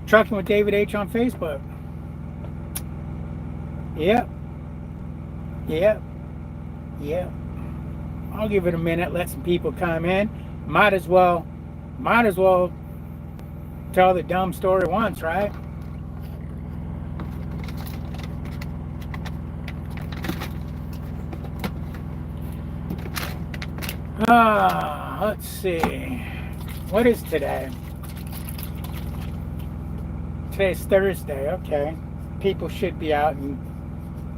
Trucking with David H on Facebook. Yep, yep, yep. I'll give it a minute, let some people come in. Might as well tell the dumb story once, right? Let's see. What is today? Today's Thursday, okay. People should be out in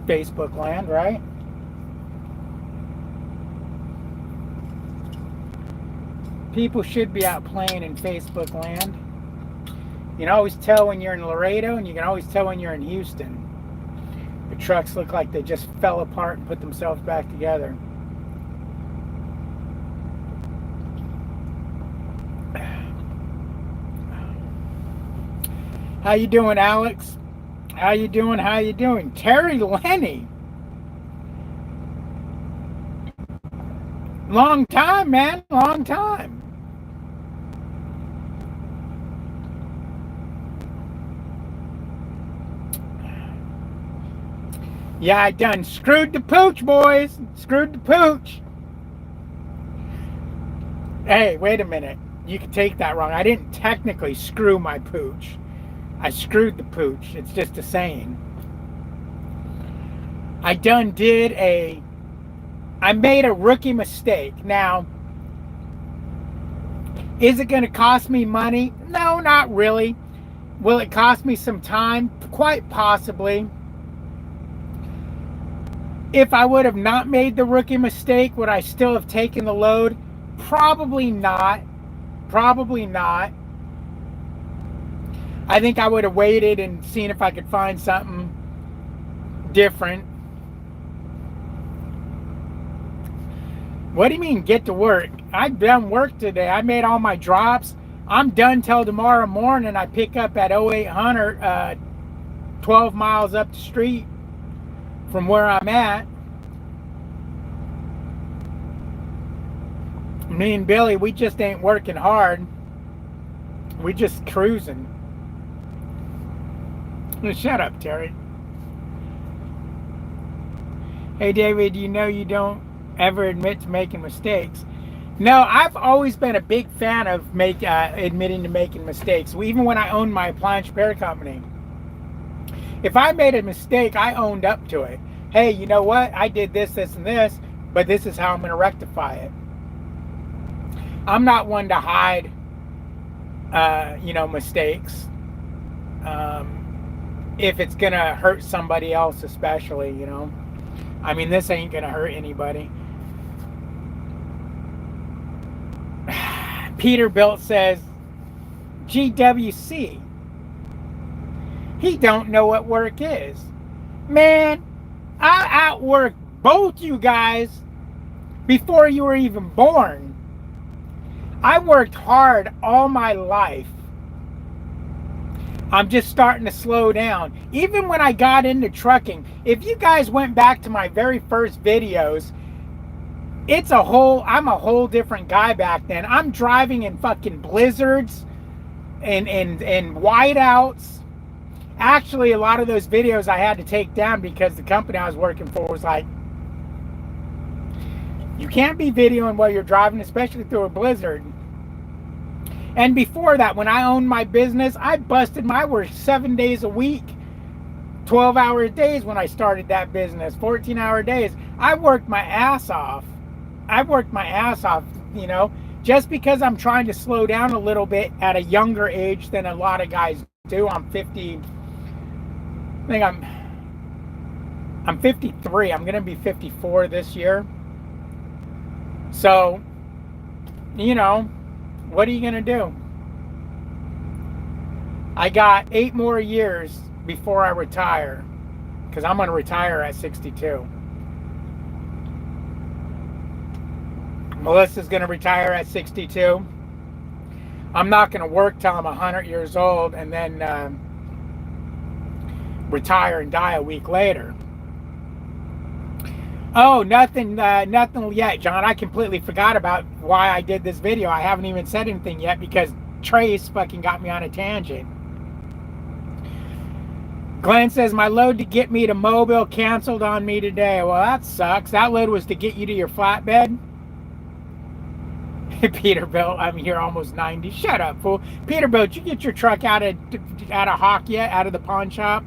Facebook land, right? People should be out playing in Facebook land. You can always tell when you're in Laredo, and you can always tell when you're in Houston. The trucks look like they just fell apart and put themselves back together. How you doing, Alex? How you doing? How you doing? Terry Lenny. Long time, man. Long time. Yeah, I done screwed the pooch, boys. Screwed the pooch. Hey, wait a minute. You can take that wrong. I didn't technically screw my pooch. I screwed the pooch. It's just a saying. I made a rookie mistake. Now, is it going to cost me money? No, not really. Will it cost me some time? Quite possibly. If I would have not made the rookie mistake, would I still have taken the load? Probably not. Probably not. I think I would have waited and seen if I could find something different. What do you mean get to work? I've done work today. I made all my drops. I'm done till tomorrow morning. I pick up at 0800, 12 miles up the street from where I'm at. Me and Billy, we just ain't working hard. We just cruising. Shut up, Terry. Hey, David, you know you don't ever admit to making mistakes. No, I've always been a big fan of admitting to making mistakes. Even when I owned my appliance repair company. If I made a mistake, I owned up to it. Hey, you know what? I did this, this, and this, but this is how I'm going to rectify it. I'm not one to hide, mistakes. If it's going to hurt somebody else especially, I mean, this ain't going to hurt anybody. Peterbilt says, GWC. He don't know what work is. Man, I outworked both you guys before you were even born. I worked hard all my life. I'm just starting to slow down. Even when I got into trucking, if you guys went back to my very first videos, I'm a whole different guy back then. I'm driving in fucking blizzards and whiteouts. Actually, a lot of those videos I had to take down because the company I was working for was like, you can't be videoing while you're driving, especially through a blizzard. And before that, when I owned my business, I busted my work 7 days a week, 12-hour days when I started that business, 14-hour days. I worked my ass off. Just because I'm trying to slow down a little bit at a younger age than a lot of guys do. I'm 50. I think I'm 53. I'm going to be 54 this year. So, what are you going to do? I got 8 more years before I retire, because I'm going to retire at 62. Melissa's going to retire at 62. I'm not going to work till I'm 100 years old and then retire and die a week later. Oh, nothing yet, John. I completely forgot about why I did this video. I haven't even said anything yet because Trace fucking got me on a tangent. Glenn says, my load to get me to Mobile canceled on me today. Well, that sucks. That load was to get you to your flatbed. Peterbilt, I'm here almost 90. Shut up, fool. Peterbilt, you get your truck out of Hawk yet? Out of the pawn shop?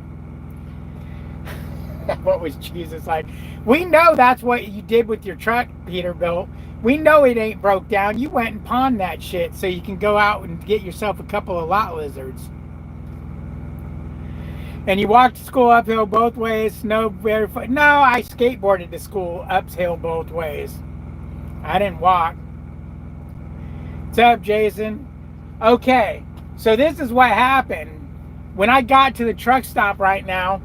What was Jesus like? We know that's what you did with your truck, Peterbilt. We know it ain't broke down. You went and pawned that shit so you can go out and get yourself a couple of lot lizards. And you walked to school uphill both ways. No, barefoot. No, I skateboarded to school uphill both ways. I didn't walk. What's up, Jason? Okay, so this is what happened. When I got to the truck stop right now,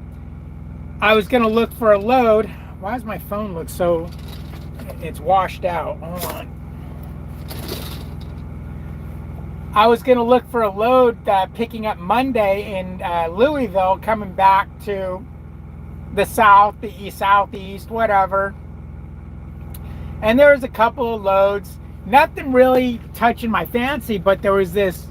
I was going to look for a load. Why does my phone look so... It's washed out. Hold on. I was going to look for a load picking up Monday in Louisville, coming back to the south, the east, southeast, whatever. And there was a couple of loads. Nothing really touching my fancy, but there was this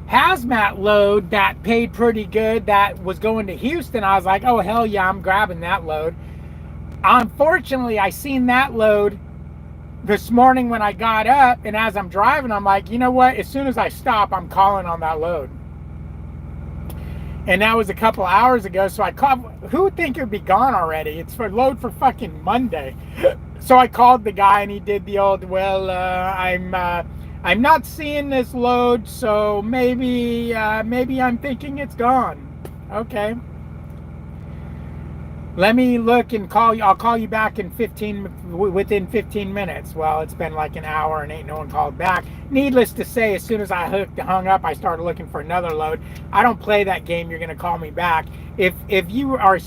hazmat load that paid pretty good that was going to Houston. I was like, oh, hell yeah, I'm grabbing that load. Unfortunately, I seen that load this morning when I got up, and as I'm driving, I'm like, you know what? As soon as I stop, I'm calling on that load. And that was a couple hours ago, so I called. Who would think it would be gone already? It's for load for fucking Monday. So I called the guy, and he did the old, well, I'm not seeing this load, so maybe I'm thinking it's gone. Okay. Let me look and call you. I'll call you back within 15 minutes. Well, it's been like an hour and ain't no one called back. Needless to say, as soon as I hung up, I started looking for another load. I don't play that game. You're gonna call me back. If you are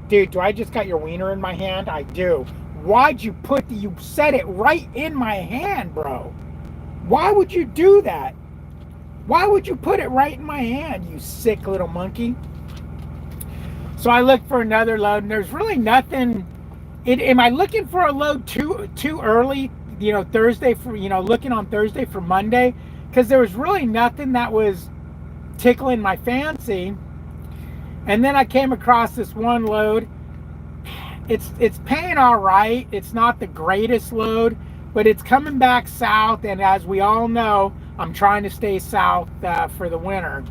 dude, do I just got your wiener in my hand? I do. Why'd you you set it right in my hand, bro? Why would you do that? Why would you put it right in my hand, you sick little monkey? So I looked for another load, and there's really nothing. Am I looking for a load too early? You know, Thursday for, looking on Thursday for Monday, because there was really nothing that was tickling my fancy. And then I came across this one load. It's paying all right. It's not the greatest load, but it's coming back south, and as we all know, I'm trying to stay south for the winter.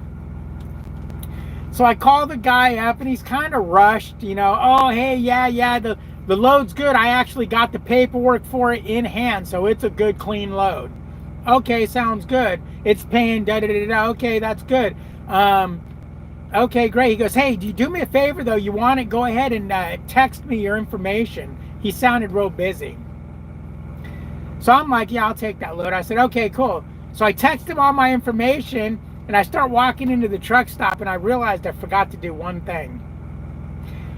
So I called the guy up, and he's kind of rushed, oh, hey, yeah, the load's good. I actually got the paperwork for it in hand, so it's a good, clean load. Okay, sounds good. It's paying, da-da-da-da. Okay, that's good. Okay, great. He goes, hey, do you do me a favor, though? You want it? Go ahead and text me your information. He sounded real busy. So I'm like, yeah, I'll take that load. I said, okay, cool. So I text him all my information, and I start walking into the truck stop, and I realized I forgot to do one thing.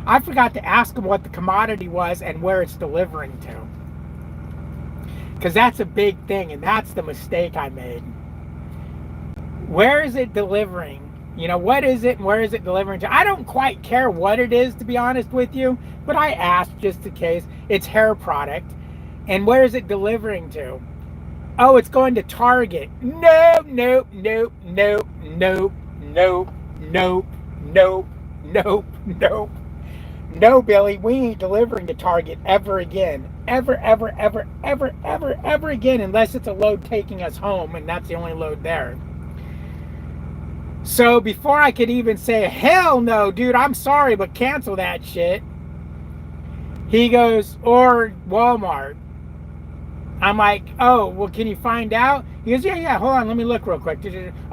I forgot to ask him what the commodity was and where it's delivering to. Because that's a big thing, and that's the mistake I made. Where is it delivering? What is it and where is it delivering to? I don't quite care what it is, to be honest with you, but I asked just in case. It's hair product. And where is it delivering to? Oh, it's going to Target. Nope. No, Billy, we ain't delivering to Target ever again. Ever again, unless it's a load taking us home, and that's the only load there. So before I could even say, hell no, dude, I'm sorry, but cancel that shit, he goes, or Walmart. I'm like, oh, well, can you find out? He goes, yeah, hold on, let me look real quick.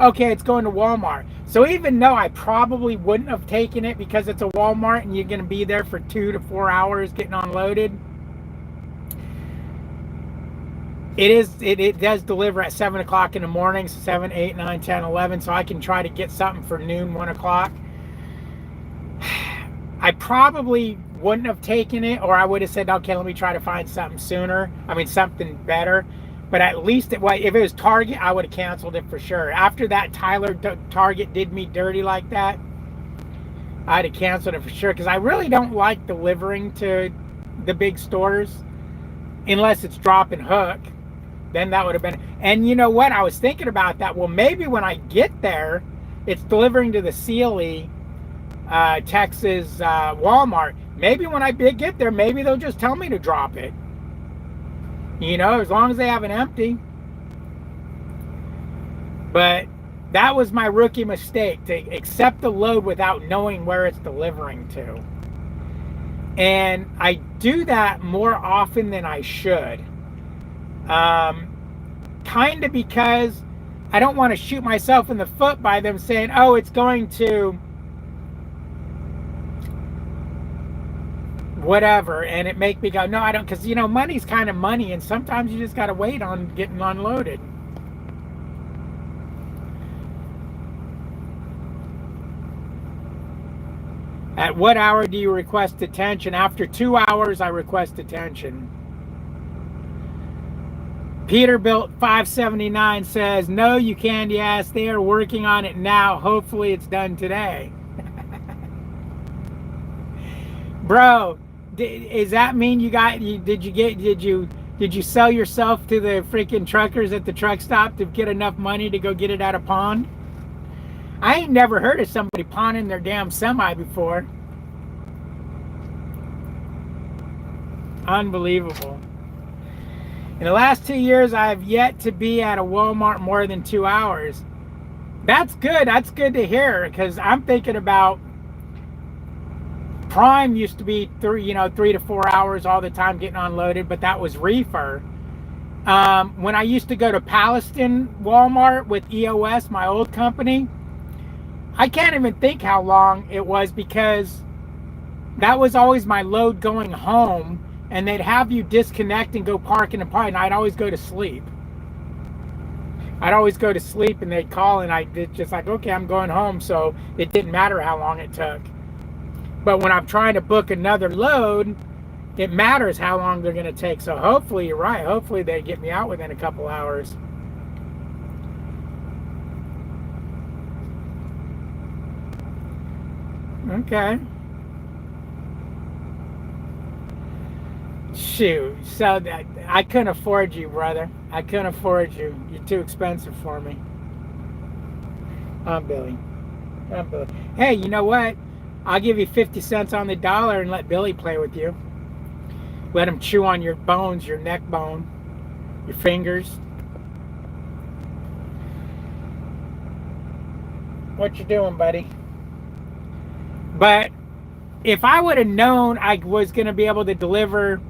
Okay, it's going to Walmart. So even though I probably wouldn't have taken it because it's a Walmart and you're going to be there for 2 to 4 hours getting unloaded, it does deliver at 7 o'clock in the morning, 7, 8, 9, 10, 11, so I can try to get something for noon, 1 o'clock. I probably wouldn't have taken it, or I would have said, okay, let me try to find something sooner. Something better. But at least if it was Target, I would have canceled it for sure. After that Tyler Target did me dirty like that, I'd have canceled it for sure, because I really don't like delivering to the big stores unless it's drop and hook. Then that would have been, and you know what, I was thinking about that. Well, maybe when I get there, it's delivering to the Sealy Texas Walmart. Maybe when I get there, maybe they'll just tell me to drop it. You know, as long as they have it empty. But that was my rookie mistake, to accept the load without knowing where it's delivering to. And I do that more often than I should. Kind of because I don't want to shoot myself in the foot by them saying, oh, it's going to whatever, and it make me go, no, I don't, because, you know, money's kind of money, and sometimes you just got to wait on getting unloaded. At what hour do you request attention? After 2 hours, I request attention. Peterbilt 579 says, no, you candy ass. They are working on it now. Hopefully it's done today. Bro, does that mean did you sell yourself to the freaking truckers at the truck stop to get enough money to go get it at a pawn? I ain't never heard of somebody pawning their damn semi before. Unbelievable. In the last 2 years, I have yet to be at a Walmart more than 2 hours. That's good. That's good to hear, because I'm thinking about Prime used to be 3 to 4 hours all the time getting unloaded, but that was reefer. When I used to go to Palestine Walmart with EOS, my old company, I can't even think how long it was, because that was always my load going home, and they'd have you disconnect and go park in the park, and I'd always go to sleep. And they'd call, and I'd just like, okay, I'm going home, so it didn't matter how long it took. But when I'm trying to book another load, it matters how long they're going to take. So hopefully you're right. Hopefully they get me out within a couple hours. Okay. Shoot. So I couldn't afford you, brother. I couldn't afford you. You're too expensive for me. I'm Billy. Hey, you know what? I'll give you 50 cents on the dollar and let Billy play with you. Let him chew on your bones, your neck bone, your fingers. What you doing, buddy? But if I would have known I was going to be able to deliver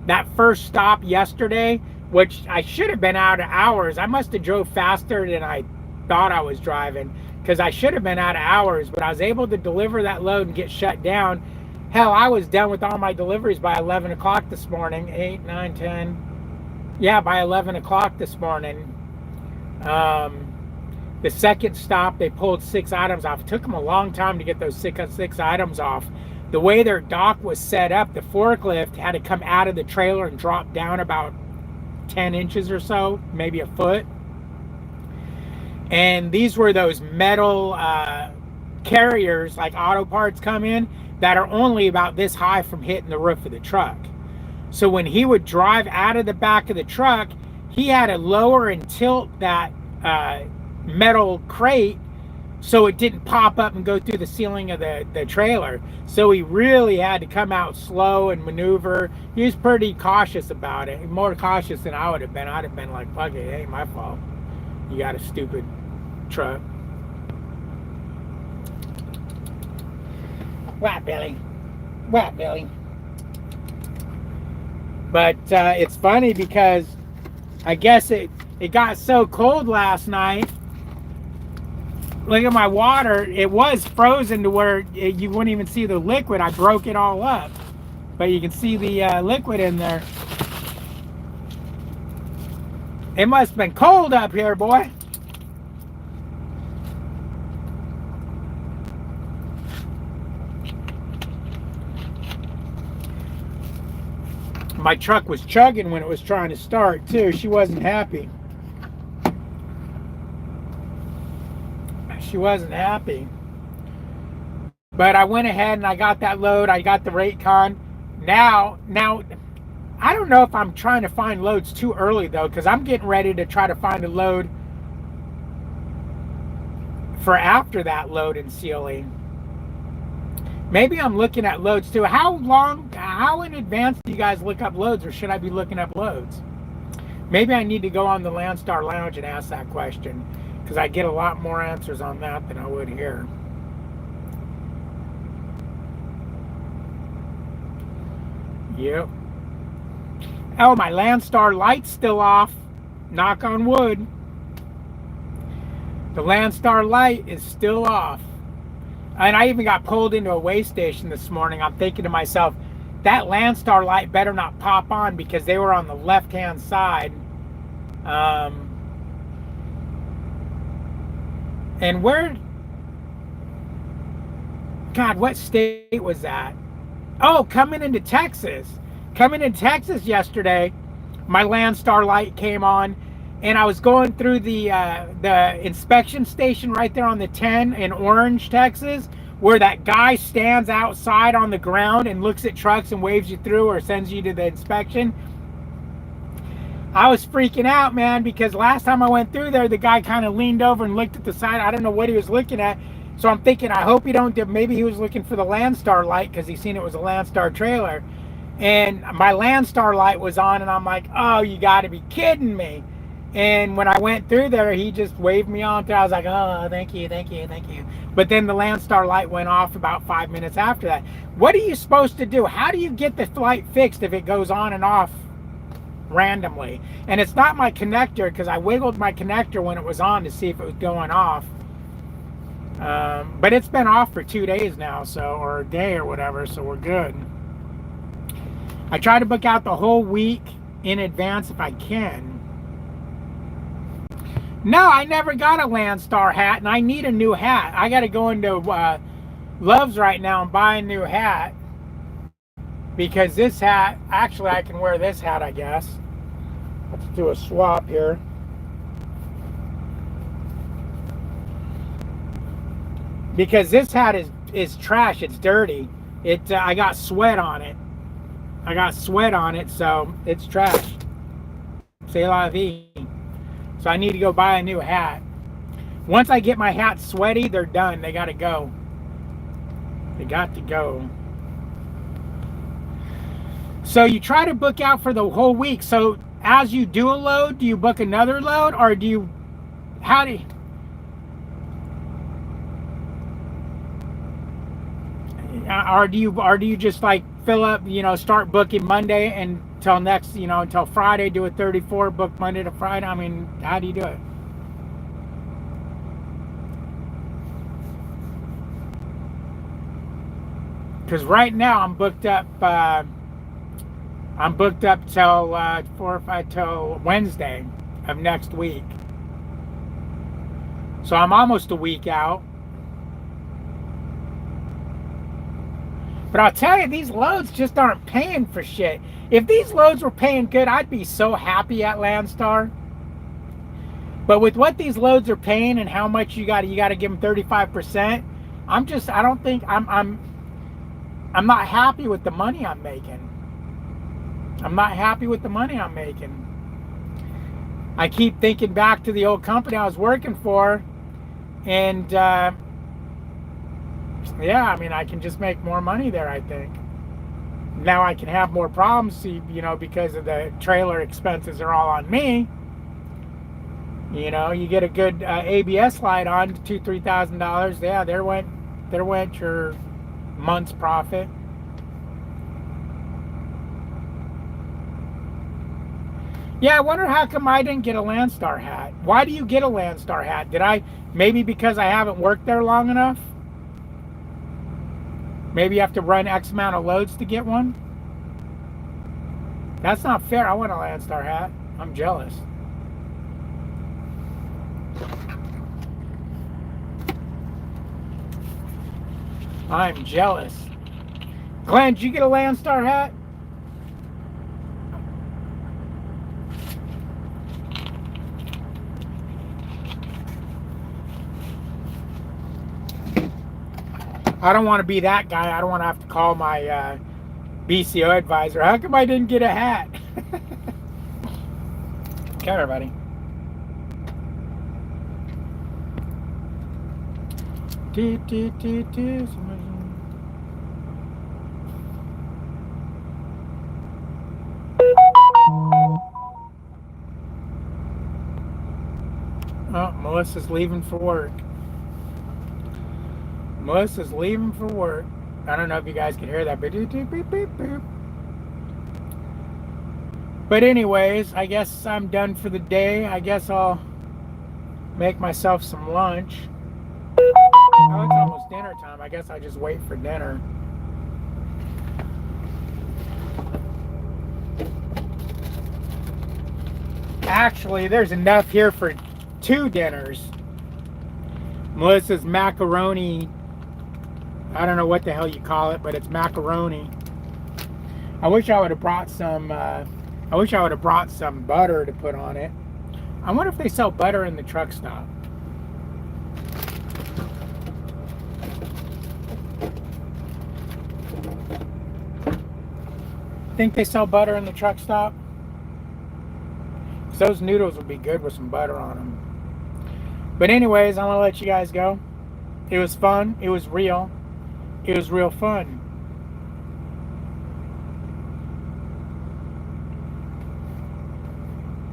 that first stop yesterday, which I should have been out of hours. I must have drove faster than I thought I was driving, because I should have been out of hours, but I was able to deliver that load and get shut down. Hell, I was done with all my deliveries by 11 o'clock this morning. 8, 9, 10. Yeah, by 11 o'clock this morning. The second stop, they pulled 6 items off. It took them a long time to get those six items off. The way their dock was set up, the forklift had to come out of the trailer and drop down about 10 inches or so, maybe a foot. And these were those metal carriers, like auto parts come in, that are only about this high from hitting the roof of the truck. So when he would drive out of the back of the truck, he had to lower and tilt that metal crate so it didn't pop up and go through the ceiling of the trailer. So he really had to come out slow and maneuver. He was pretty cautious about it, more cautious than I would have been. I'd have been like, fuck it, it ain't my fault. You got a stupid truck. What, Billy? What, Billy? But it's funny because I guess it got so cold last night. Look at my water. It was frozen to where you wouldn't even see the liquid. I broke it all up. But you can see the liquid in there. It must have been cold up here, boy. My truck was chugging when it was trying to start, too. She wasn't happy. She wasn't happy. But I went ahead and I got that load. I got the Raycon. Now, I don't know if I'm trying to find loads too early, though, because I'm getting ready to try to find a load for after that load and sealing. Maybe I'm looking at loads too. How in advance do you guys look up loads, or should I be looking up loads? Maybe I need to go on the Landstar Lounge and ask that question, because I get a lot more answers on that than I would here. Yep. Oh, my Landstar light's still off. Knock on wood. The Landstar light is still off. And I even got pulled into a way station this morning. I'm thinking to myself, that Landstar light better not pop on, because they were on the left-hand side. And where... God, what state was that? Oh, coming into Texas. Coming into Texas yesterday, my Landstar light came on, and I was going through the inspection station right there on the 10 in Orange, Texas, where that guy stands outside on the ground and looks at trucks and waves you through or sends you to the inspection. I was freaking out, man, because last time I went through there, the guy kind of leaned over and looked at the side. I don't know what he was looking at. So I'm thinking, I hope he don't do, maybe he was looking for the Landstar light because he seen it was a Landstar trailer. And my Landstar light was on, and I'm like, oh, you got to be kidding me. And when I went through there, he just waved me on through. I was like, oh, thank you, thank you, thank you. But then the Landstar light went off about 5 minutes after that. What are you supposed to do? How do you get the light fixed if it goes on and off randomly? And it's not my connector, because I wiggled my connector when it was on to see if it was going off. But it's been off for 2 days now, so, or a day or whatever, so we're good. I try to book out the whole week in advance if I can. No, I never got a Landstar hat, and I need a new hat. I got to go into Love's right now and buy a new hat, because this hat, actually I can wear this hat, I guess. Let's do a swap here. Because this hat is trash. It's dirty. I got sweat on it. I got sweat on it, so it's trash. C'est la vie. So I need to go buy a new hat. Once I get my hat sweaty, they're done. They got to go. They got to go. So you try to book out for the whole week. So as you do a load, do you book another load, or do you... How do you... Or do you just like fill up, start booking Monday until next, until Friday, do a 34, book Monday to Friday? I mean, how do you do it? Because right now I'm booked up. I'm booked up till till Wednesday of next week. So I'm almost a week out. But I'll tell you, these loads just aren't paying for shit. If these loads were paying good, I'd be so happy at Landstar. But with what these loads are paying and how much you got to give them 35%, I'm not happy with the money I'm making. I'm not happy with the money I'm making. I keep thinking back to the old company I was working for, and yeah, I mean, I can just make more money there, I think. Now I can have more problems, because of the trailer expenses are all on me. You get a good ABS light on, $2,000-$3,000. Yeah, there went your month's profit. Yeah, I wonder how come I didn't get a Landstar hat. Why do you get a Landstar hat? Maybe because I haven't worked there long enough? Maybe you have to run X amount of loads to get one? That's not fair. I want a Landstar hat. I'm jealous. I'm jealous. Glenn, did you get a Landstar hat? I don't want to be that guy. I don't want to have to call my BCO advisor. How come I didn't get a hat? Okay, everybody. Melissa's leaving for work. Melissa's leaving for work. I don't know if you guys can hear that, but beep, beep, beep, beep. But anyways, I guess I'm done for the day. I guess I'll make myself some lunch. Oh, it's almost dinner time. I guess I'll just wait for dinner. Actually, there's enough here for 2 dinners. Melissa's macaroni. I don't know what the hell you call it, but it's macaroni. I wish I would have brought some. I wish I would have brought some butter to put on it. I wonder if they sell butter in the truck stop. Think they sell butter in the truck stop? Because those noodles would be good with some butter on them. But anyways, I'm going to let you guys go. It was fun. It was real. It was real fun.